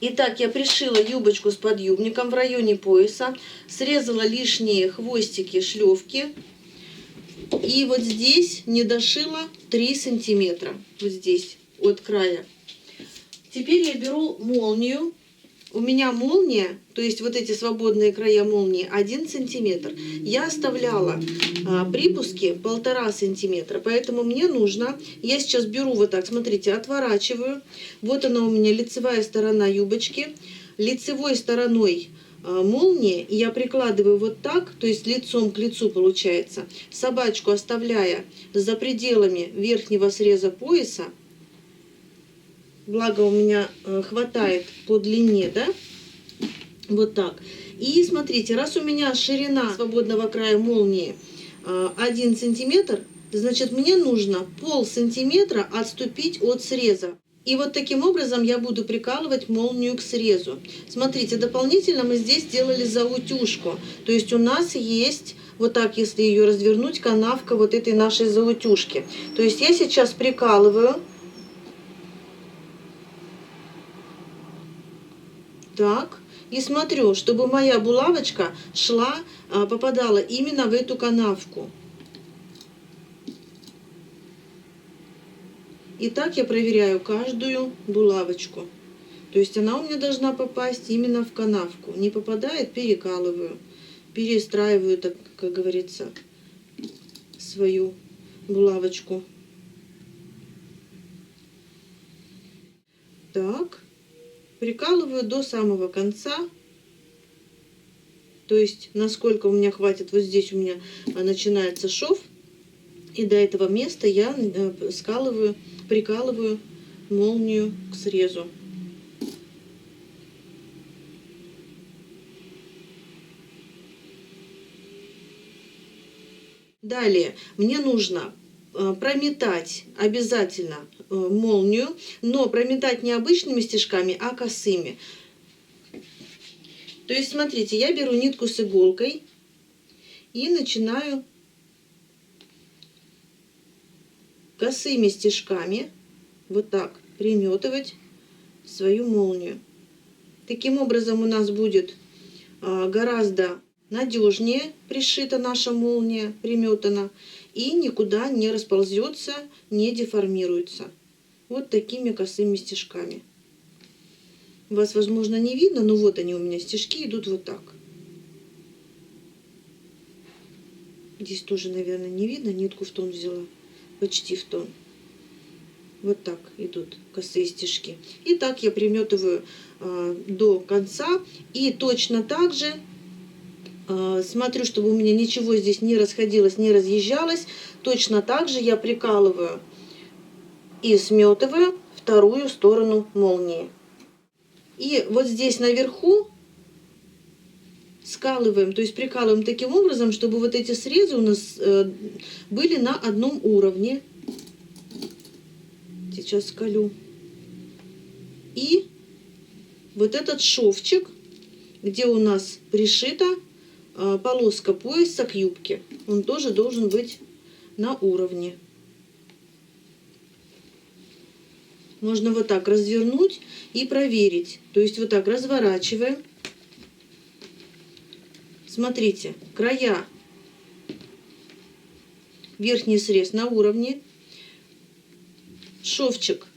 Итак, я пришила юбочку с подъюбником в районе пояса, срезала лишние хвостики шлевки. И вот здесь не дошила 3 сантиметра, вот здесь, от края. Теперь я беру молнию. У меня молния, то есть вот эти свободные края молнии, 1 сантиметр. Я оставляла припуски 1,5 сантиметра, поэтому мне нужно, я сейчас беру вот так, смотрите, отворачиваю. Вот она у меня лицевая сторона юбочки. Лицевой стороной молнии я прикладываю вот так, то есть лицом к лицу получается, собачку оставляя за пределами верхнего среза пояса. Благо у меня хватает по длине, да? Вот так. И смотрите, раз у меня ширина свободного края молнии 1 сантиметр, значит мне нужно 0,5 сантиметра отступить от среза. И вот таким образом я буду прикалывать молнию к срезу. Смотрите, дополнительно мы здесь сделали заутюжку. То есть у нас есть, вот так, если ее развернуть, канавка вот этой нашей заутюжки. То есть я сейчас прикалываю. Так, и смотрю, чтобы моя булавочка шла, попадала именно в эту канавку. И так я проверяю каждую булавочку. То есть она у меня должна попасть именно в канавку. Не попадает, перекалываю, перестраиваю, так, как говорится, свою булавочку. Так. Прикалываю до самого конца, то есть насколько у меня хватит, вот здесь у меня начинается шов, и до этого места я скалываю, прикалываю молнию к срезу. Далее мне нужно прометать обязательно молнию, но прометать не обычными стежками, а косыми. То есть, смотрите, я беру нитку с иголкой и начинаю косыми стежками вот так приметывать свою молнию. Таким образом у нас будет гораздо надежнее пришита наша молния, приметана, и никуда не расползется, не деформируется. Вот такими косыми стежками. Вас, возможно, не видно, но вот они у меня, стежки идут вот так. Здесь тоже, наверное, не видно, нитку в тон взяла, почти в тон. Вот так идут косые стежки. И так я приметываю до конца. И точно так же смотрю, чтобы у меня ничего здесь не расходилось, не разъезжалось. Точно так же я прикалываю и сметываю вторую сторону молнии. И вот здесь наверху скалываем, то есть прикалываем таким образом, чтобы вот эти срезы у нас были на одном уровне. Сейчас скалю. И вот этот шовчик, где у нас пришита полоска пояса к юбке, он тоже должен быть на уровне. Можно вот так развернуть и проверить. То есть вот так разворачиваем. Смотрите, края, верхний срез на уровне. Шовчик,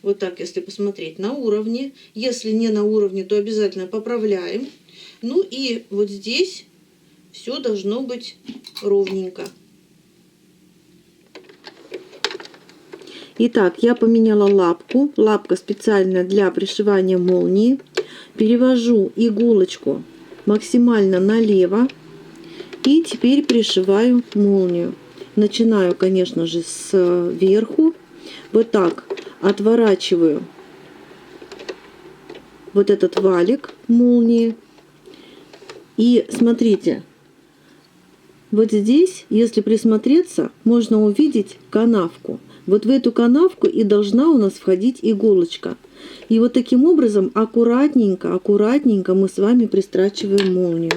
вот так, если посмотреть, на уровне. Если не на уровне, то обязательно поправляем. Ну и вот здесь все должно быть ровненько. Итак, я поменяла лапку. Лапка специально для пришивания молнии. Перевожу иголочку максимально налево. И теперь пришиваю молнию. Начинаю, конечно же, сверху. Вот так отворачиваю вот этот валик молнии. И смотрите, вот здесь, если присмотреться, можно увидеть канавку. Вот в эту канавку и должна у нас входить иголочка. И вот таким образом аккуратненько, аккуратненько мы с вами пристрачиваем молнию.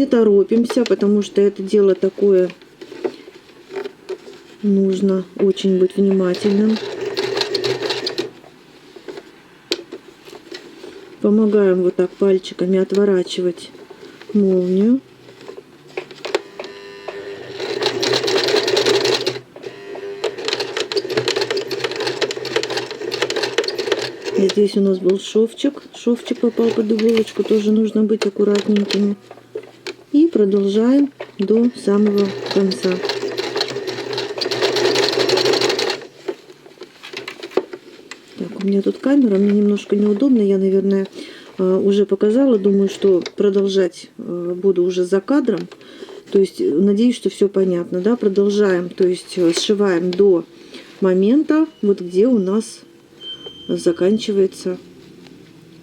не торопимся, потому что это дело такое, нужно очень быть внимательным. Помогаем вот так пальчиками отворачивать молнию. Здесь у нас был шовчик. Шовчик попал под иголочку. Тоже нужно быть аккуратненькими. И продолжаем до самого конца. Так, у меня тут камера. Мне немножко неудобно. Я, наверное, уже показала. Думаю, что продолжать буду уже за кадром. То есть, надеюсь, что все понятно. Да? Продолжаем. То есть, сшиваем до момента, вот где у нас заканчивается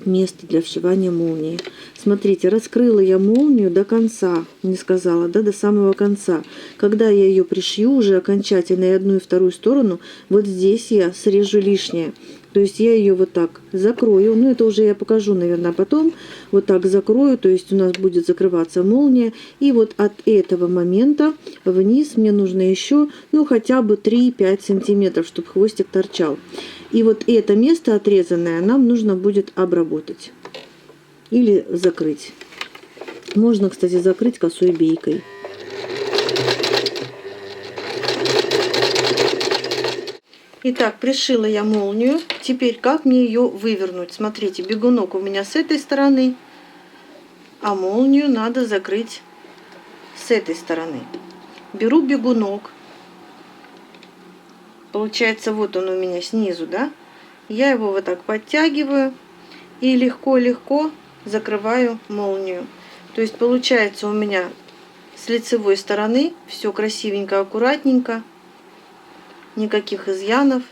место для вшивания молнии. Смотрите, раскрыла я молнию до конца, не сказала, да, до самого конца. Когда я ее пришью уже окончательно и одну и вторую сторону, вот здесь я срежу лишнее. То есть я ее вот так закрою, ну это уже я покажу, наверное, потом. Вот так закрою, то есть у нас будет закрываться молния. И вот от этого момента вниз мне нужно еще, ну хотя бы 3-5 сантиметров, чтобы хвостик торчал. И вот это место отрезанное нам нужно будет обработать или закрыть. Можно, кстати, закрыть косой бейкой. Итак, пришила я молнию. Теперь как мне ее вывернуть? Смотрите, бегунок у меня с этой стороны, а молнию надо закрыть с этой стороны. Беру бегунок. Получается, вот он у меня снизу, да? Я его вот так подтягиваю и легко-легко закрываю молнию. То есть получается у меня с лицевой стороны все красивенько, аккуратненько. Никаких изъянов.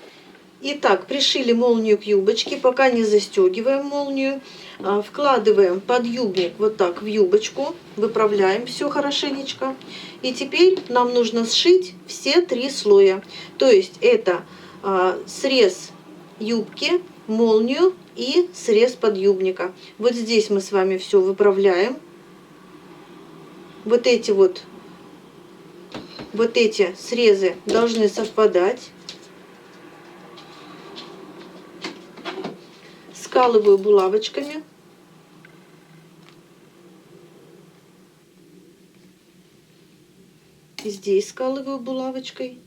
Итак, пришили молнию к юбочке, пока не застегиваем молнию. Вкладываем подъюбник вот так в юбочку, выправляем все хорошенечко. И теперь нам нужно сшить все 3 слоя. То есть это срез юбки, молнию и срез подъюбника. Вот здесь мы с вами все выправляем. Вот эти срезы должны совпадать. Скалываю булавочками. Здесь скалываю булавочкой.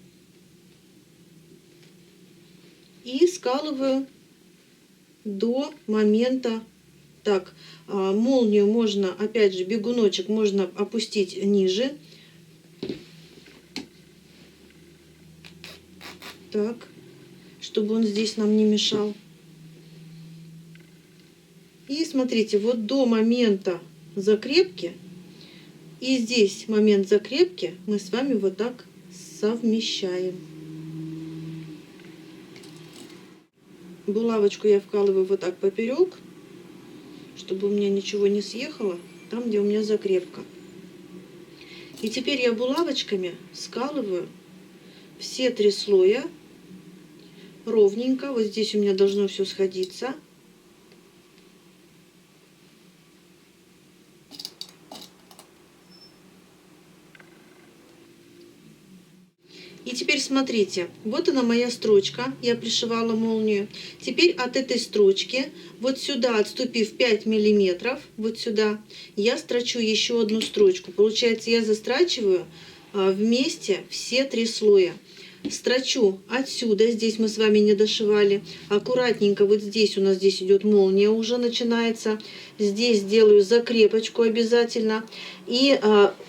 И скалываю до момента. Так, молнию можно, опять же, бегуночек можно опустить ниже. Так, чтобы он здесь нам не мешал. И смотрите, вот до момента закрепки, и здесь момент закрепки мы с вами вот так совмещаем. Булавочку я вкалываю вот так поперек, чтобы у меня ничего не съехало, там, где у меня закрепка. И теперь я булавочками скалываю все 3 слоя ровненько. Вот здесь у меня должно все сходиться. И теперь смотрите, вот она моя строчка, я пришивала молнию. Теперь от этой строчки, вот сюда, отступив 5 миллиметров, вот сюда, я строчу еще одну строчку. Получается, я застрачиваю вместе все 3 слоя. Строчу отсюда, здесь мы с вами не дошивали, аккуратненько, вот здесь у нас здесь идет молния, уже начинается. Здесь делаю закрепочку обязательно. И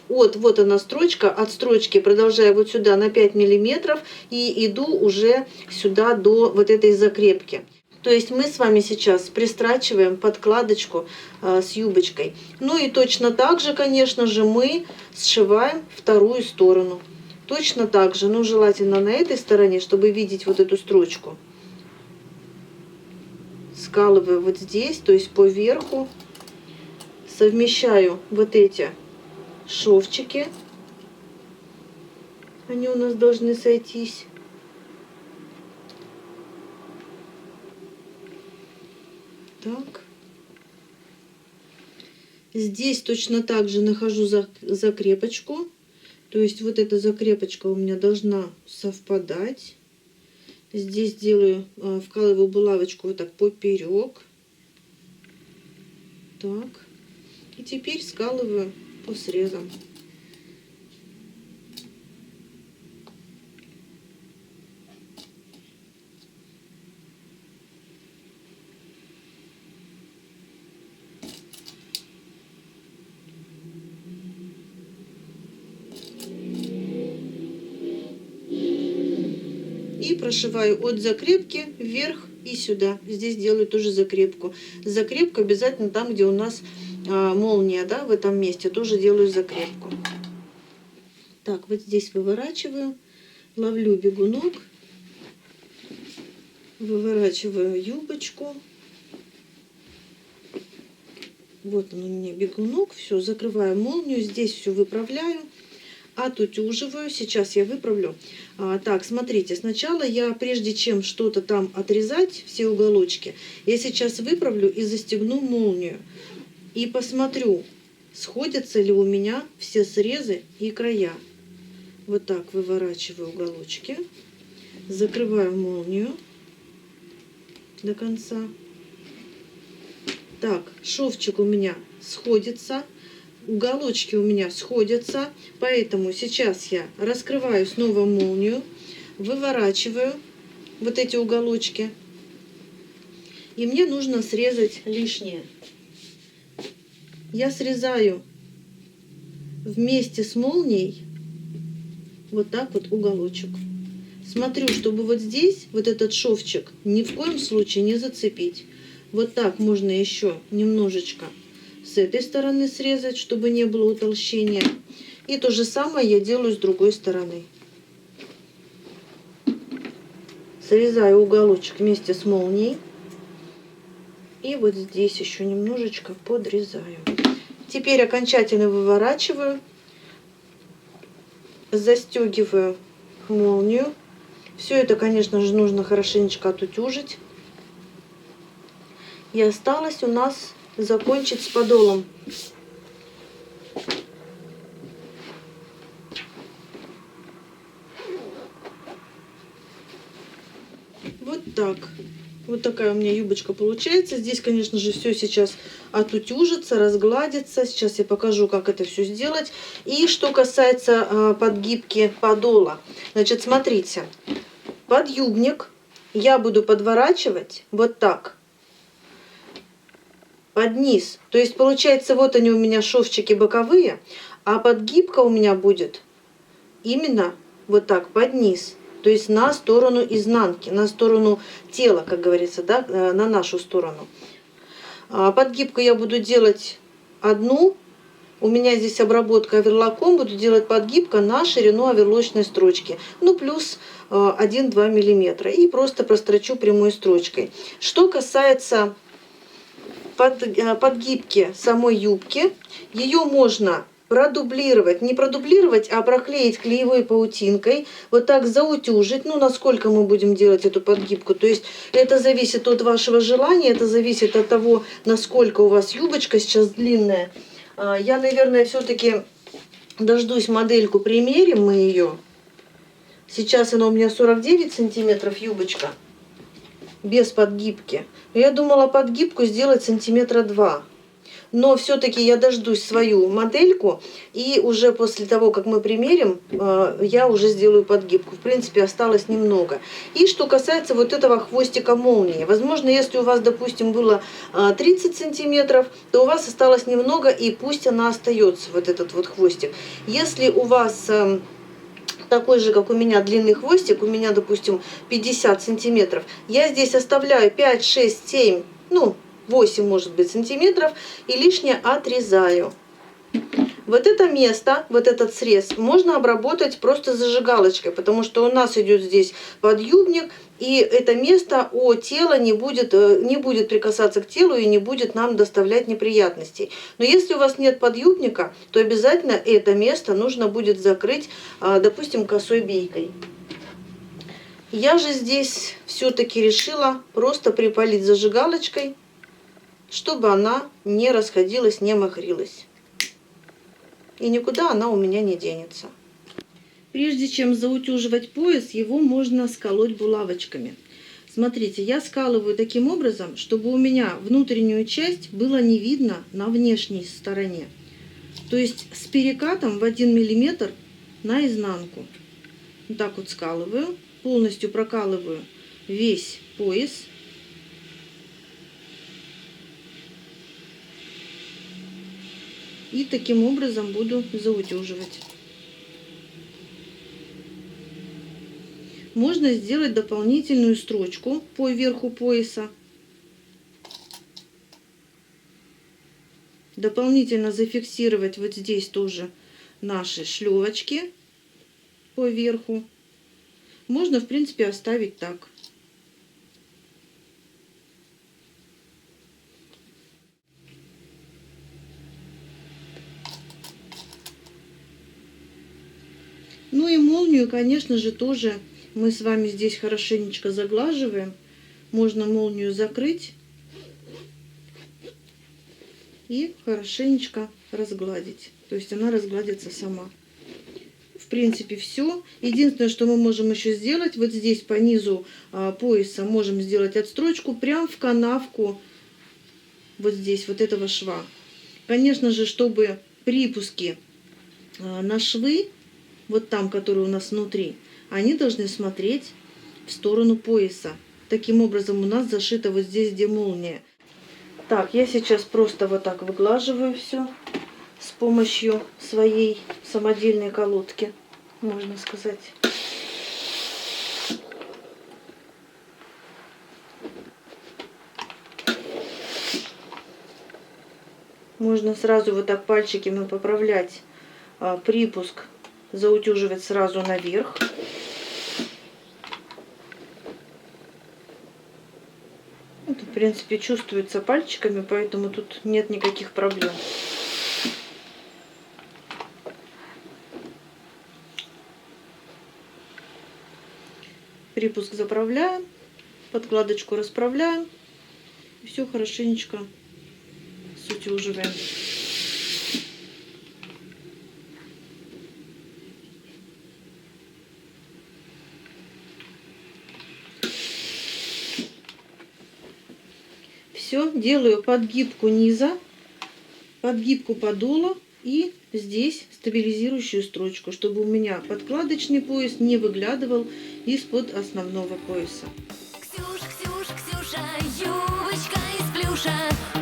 вот она строчка, от строчки продолжаю вот сюда на 5 миллиметров и иду уже сюда до вот этой закрепки. То есть мы с вами сейчас пристрачиваем подкладочку с юбочкой. Ну и точно так же, конечно же, мы сшиваем вторую сторону. Точно так же, но желательно на этой стороне, чтобы видеть вот эту строчку. Скалываю вот здесь, то есть по верху. Совмещаю вот эти шовчики. Они у нас должны сойтись. Так. Здесь точно так же нахожу закрепочку. То есть вот эта закрепочка у меня должна совпадать. Здесь делаю, вкалываю булавочку вот так поперек. Так. И теперь скалываю по срезам. И прошиваю от закрепки вверх и сюда. Здесь делаю тоже закрепку. Закрепку обязательно там, где у нас молния, да, в этом месте, тоже делаю закрепку. Так, вот здесь выворачиваю, ловлю бегунок, выворачиваю юбочку. Вот он у меня бегунок, все, закрываю молнию, здесь все выправляю. Отутюживаю. Сейчас я выправлю. Так, смотрите, сначала я, прежде чем что-то там отрезать, все уголочки, я сейчас выправлю и застегну молнию. И посмотрю, сходятся ли у меня все срезы и края. Вот так выворачиваю уголочки, закрываю молнию до конца. Так, шовчик у меня сходится. Уголочки у меня сходятся, поэтому сейчас я раскрываю снова молнию, выворачиваю вот эти уголочки, и мне нужно срезать лишнее. Я срезаю вместе с молнией вот так вот уголочек. Смотрю, чтобы вот здесь вот этот шовчик ни в коем случае не зацепить. Вот так можно еще немножечко с этой стороны срезать, чтобы не было утолщения. И то же самое я делаю с другой стороны. Срезаю уголочек вместе с молнией. И вот здесь еще немножечко подрезаю. Теперь окончательно выворачиваю. Застегиваю молнию. Все это, конечно же, нужно хорошенечко отутюжить. И осталось у нас закончить с подолом. Вот так. Вот такая у меня юбочка получается. Здесь, конечно же, все сейчас отутюжится, разгладится. Сейчас я покажу, как это все сделать. И что касается подгибки подола. Значит, смотрите. Подъюбник я буду подворачивать вот так. Под низ. То есть, получается, вот они у меня шовчики боковые, а подгибка у меня будет именно вот так, под низ. То есть на сторону изнанки, на сторону тела, как говорится, да, на нашу сторону. Подгибку я буду делать одну. У меня здесь обработка оверлоком, буду делать подгибка на ширину оверлочной строчки. Ну, плюс 1-2 мм. И просто прострочу прямой строчкой. Что касается подгибки самой юбки, ее можно продублировать, не продублировать, а проклеить клеевой паутинкой, вот так заутюжить, ну, насколько мы будем делать эту подгибку. То есть это зависит от вашего желания, это зависит от того, насколько у вас юбочка сейчас длинная. Я, наверное, все-таки дождусь модельку, примерим мы ее. Сейчас она у меня 49 сантиметров юбочка, без подгибки. Но я думала подгибку сделать сантиметра 2. Но все-таки я дождусь свою модельку, и уже после того, как мы примерим, я уже сделаю подгибку. В принципе, осталось немного. И что касается вот этого хвостика молнии. Возможно, если у вас, допустим, было 30 сантиметров, то у вас осталось немного, и пусть она остается, вот этот вот хвостик. Если у вас такой же, как у меня, длинный хвостик, у меня, допустим, 50 сантиметров, я здесь оставляю 5, 6, 7, ну, 8, может быть, сантиметров, и лишнее отрезаю. Вот это место, вот этот срез можно обработать просто зажигалочкой, потому что у нас идет здесь подъюбник, и это место у тела не будет прикасаться к телу и не будет нам доставлять неприятностей. Но если у вас нет подъюбника, то обязательно это место нужно будет закрыть, допустим, косой бейкой. Я же здесь все-таки решила просто припалить зажигалочкой, чтобы она не расходилась, не махрилась. И никуда она у меня не денется. Прежде чем заутюживать пояс, его можно сколоть булавочками. Смотрите, я скалываю таким образом, чтобы у меня внутреннюю часть было не видно на внешней стороне. То есть с перекатом в 1 мм наизнанку. Вот так вот скалываю, полностью прокалываю весь пояс. И таким образом буду заутюживать. Можно сделать дополнительную строчку по верху пояса. Дополнительно зафиксировать вот здесь тоже наши шлевочки по верху. Можно, в принципе, оставить так. Ну и молнию, конечно же, тоже мы с вами здесь хорошенечко заглаживаем. Можно молнию закрыть и хорошенечко разгладить. То есть она разгладится сама. В принципе, все. Единственное, что мы можем еще сделать, вот здесь по низу пояса можем сделать отстрочку прям в канавку вот здесь, вот этого шва. Конечно же, чтобы припуски на швы, вот там, которые у нас внутри, они должны смотреть в сторону пояса. Таким образом у нас зашито вот здесь, где молния. Так, я сейчас просто вот так выглаживаю все с помощью своей самодельной колодки, можно сказать. Можно сразу вот так пальчиками поправлять припуск, заутюживать сразу наверх. Это, в принципе, чувствуется пальчиками, поэтому тут нет никаких проблем. Припуск заправляем, подкладочку расправляем. И все хорошенечко сутюживаем. Все, делаю подгибку низа, подгибку подола и здесь стабилизирующую строчку, чтобы у меня подкладочный пояс не выглядывал из-под основного пояса. Ксюша, юбочка из плюша.